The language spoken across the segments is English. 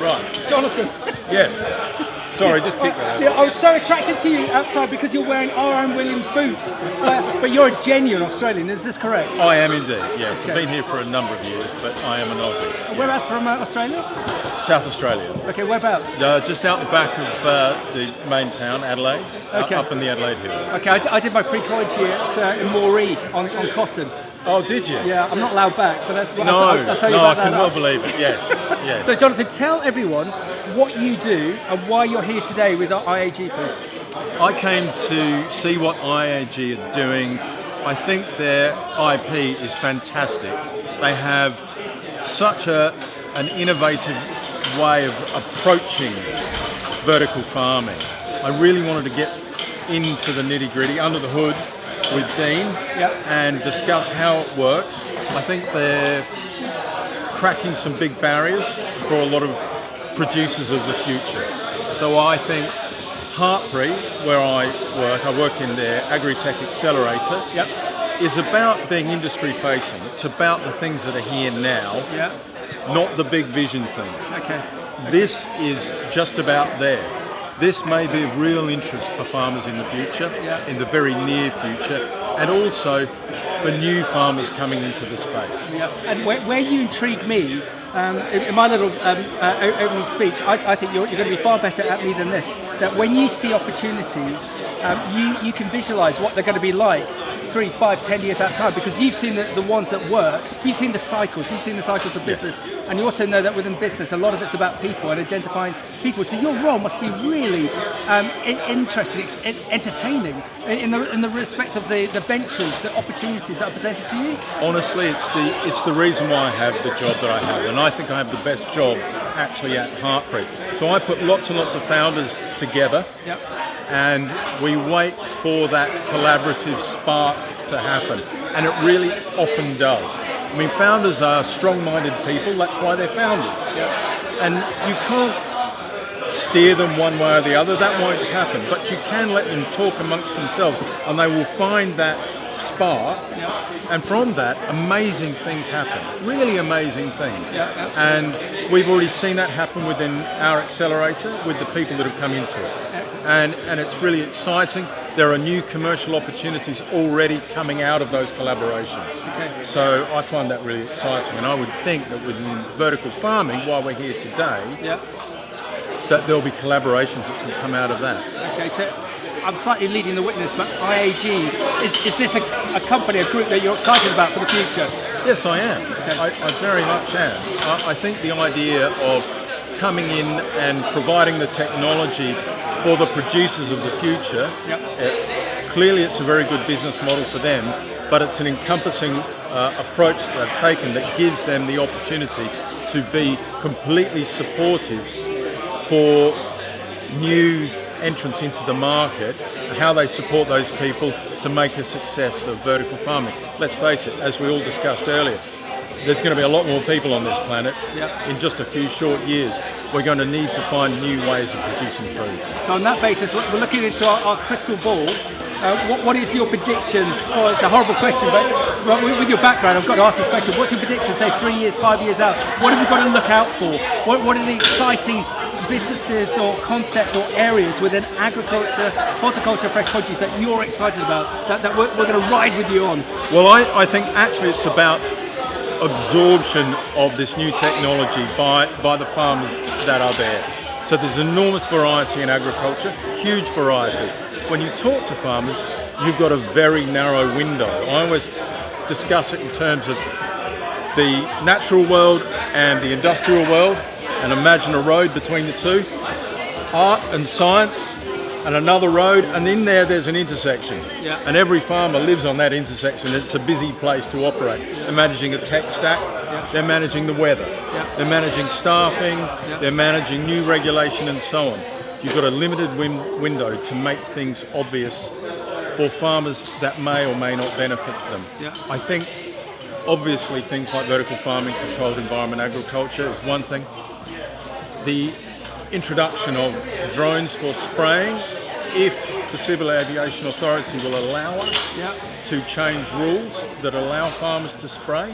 Right. Jonathon. Yes. Sorry, just keep that. I was so attracted to you outside because you're wearing R.M. Williams boots, but you're a genuine Australian, is this correct? I am indeed, yes. Okay. I've been here for a number of years, but I am an Aussie. Whereabouts from Australia? South Australia. Okay, whereabouts? Just out the back of the main town, Adelaide, Okay. up in the Adelaide Hills. Okay, I did my pre-college year in Moree on cotton. Oh, did you? Yeah, I'm not allowed back, but that's what No, I'll tell you about I can that. well believe it, yes. Yes. So Jonathon, tell everyone what you do and why you're here today with IAG, please. I came to see what IAG are doing. I think their IP is fantastic. They have such an innovative way of approaching vertical farming. I really wanted to get into the nitty-gritty, under the hood with Dean, and discuss how it works. I think they're cracking some big barriers for a lot of producers of the future. So I think Hartpury, where I work in their Agri-Tech accelerator, is about being industry facing. It's about the things that are here now, not the big vision things. Okay. This is just about there. This may be of real interest for farmers in the future, in the very near future, and also for new farmers coming into the space. And where you intrigue me, in my little opening speech, I think you're going to be far better at me than this, that when you see opportunities, you can visualise what they're going to be like 3, 5, 10 years at a time, because you've seen the ones that work, you've seen the cycles of business, and you also know that within business a lot of it's about people and identifying people, so your role must be really interesting, entertaining in the respect of the ventures, the opportunities that are presented to you. Honestly, it's the reason why I have the job that I have, and I think I have the best job actually at Hartpury. So I put lots and lots of founders together, and we wait for that collaborative spark to happen, and it really often does. I mean, founders are strong-minded people, that's why they're founders. And you can't steer them one way or the other, that won't happen, but you can let them talk amongst themselves, and they will find that spark, and from that, amazing things happen, really amazing things. And we've already seen that happen within our accelerator with the people that have come into it. And it's really exciting. There are new commercial opportunities already coming out of those collaborations. So I find that really exciting, and I would think that within vertical farming, while we're here today, that there'll be collaborations that can come out of that. Okay, so I'm slightly leading the witness, but IAG, is this a company, a group that you're excited about for the future? Yes, I am. I very much am. I think the idea of coming in and providing the technology for the producers of the future, clearly it's a very good business model for them, but it's an encompassing approach that they've taken that gives them the opportunity to be completely supportive for new entrants into the market, how they support those people to make a success of vertical farming. Let's face it, as we all discussed earlier, there's going to be a lot more people on this planet in just a few short years. We're going to need to find new ways of producing food. So on that basis, we're looking into our crystal ball. What is your prediction? Oh, it's a horrible question, but with your background, I've got to ask this question. What's your prediction, say 3 years, 5 years out? What have you got to look out for? What are the exciting businesses or concepts or areas within agriculture, horticulture, fresh produce that you're excited about, that we're going to ride with you on? Well, I think actually it's about absorption of this new technology by the farmers that are there. So there's enormous variety in agriculture, huge variety. When you talk to farmers, you've got a very narrow window. I always discuss it in terms of the natural world and the industrial world, and imagine a road between the two, art and science, and another road, and in there's an intersection. And every farmer lives on that intersection. It's a busy place to operate. They're managing a tech stack, they're managing the weather, they're managing staffing, they're managing new regulation and so on. You've got a limited window to make things obvious for farmers that may or may not benefit them. I think obviously things like vertical farming, controlled environment agriculture is one thing. The introduction of drones for spraying, if the Civil Aviation Authority will allow us to change rules that allow farmers to spray,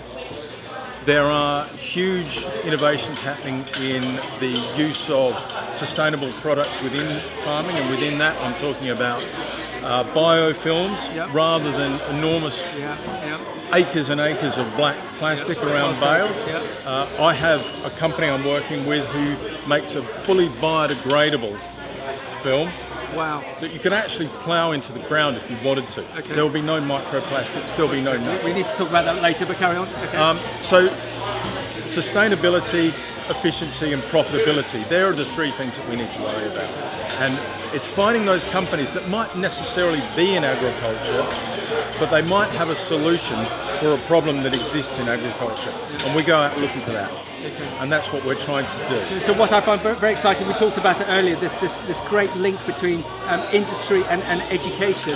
There are huge innovations happening in the use of sustainable products within farming, and within that I'm talking about biofilms rather than enormous acres and acres of black plastic around bales. I have a company I'm working with who makes a fully biodegradable film. Wow. That you can actually plough into the ground if you wanted to. Okay. There will be no microplastics, there'll be no nothing. We need to talk about that later, but carry on. Okay. So, sustainability, efficiency and profitability, there are the three things that we need to worry about. And it's finding those companies that might necessarily be in agriculture, but they might have a solution for a problem that exists in agriculture. And we go out looking for that. And that's what we're trying to do. So what I find very exciting, we talked about it earlier, this great link between industry and education.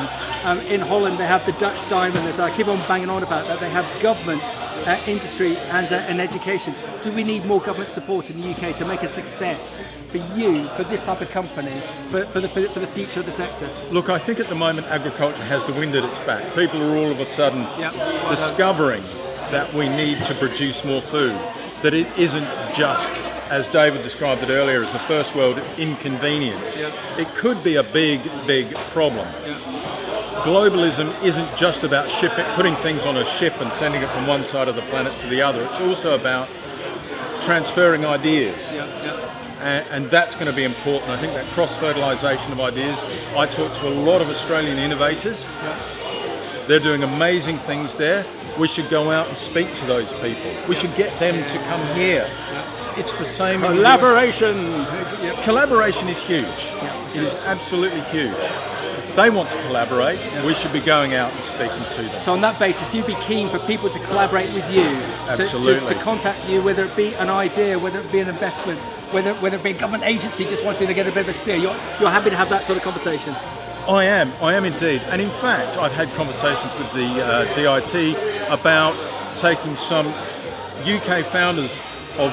In Holland they have the Dutch diamond, as I keep on banging on about that. They have government, industry and education. Do we need more government support in the UK to make a success for you, for this type of company, for the future of the sector? Look, I think at the moment agriculture has the wind at its back. People are all of a sudden discovering that we need to produce more food. That it isn't just, as David described it earlier, as a first world inconvenience. It could be a big problem. Globalism isn't just about putting things on a ship and sending it from one side of the planet to the other. It's also about transferring ideas. And that's going to be important. I think that cross-fertilisation of ideas. I talk to a lot of Australian innovators. They're doing amazing things there. We should go out and speak to those people. We should get them to come here. It's the same. Collaboration. Collaboration is huge. It is absolutely huge. They want to collaborate. We should be going out and speaking to them. So on that basis, you'd be keen for people to collaborate with you. Absolutely. To contact you, whether it be an idea, whether it be an investment, whether it be a government agency just wanting to get a bit of a steer. You're happy to have that sort of conversation. I am indeed. And in fact, I've had conversations with the DIT about taking some UK founders of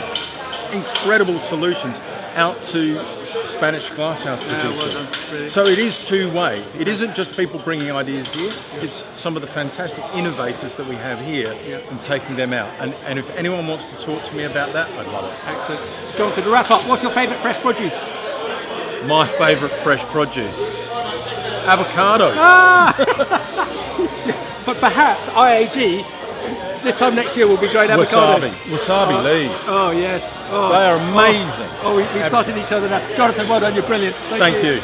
incredible solutions out to Spanish glasshouse producers. So it is two-way. It isn't just people bringing ideas here, it's some of the fantastic innovators that we have here and taking them out. And if anyone wants to talk to me about that, I'd love it. Excellent. Jonathan, to wrap up, what's your favourite fresh produce? My favourite fresh produce? Avocados. But perhaps IAG this time next year will be growing avocado. Wasabi leaves. Oh yes. They are amazing. We've started each other now. Jonathan, well done, you're brilliant. Thank you.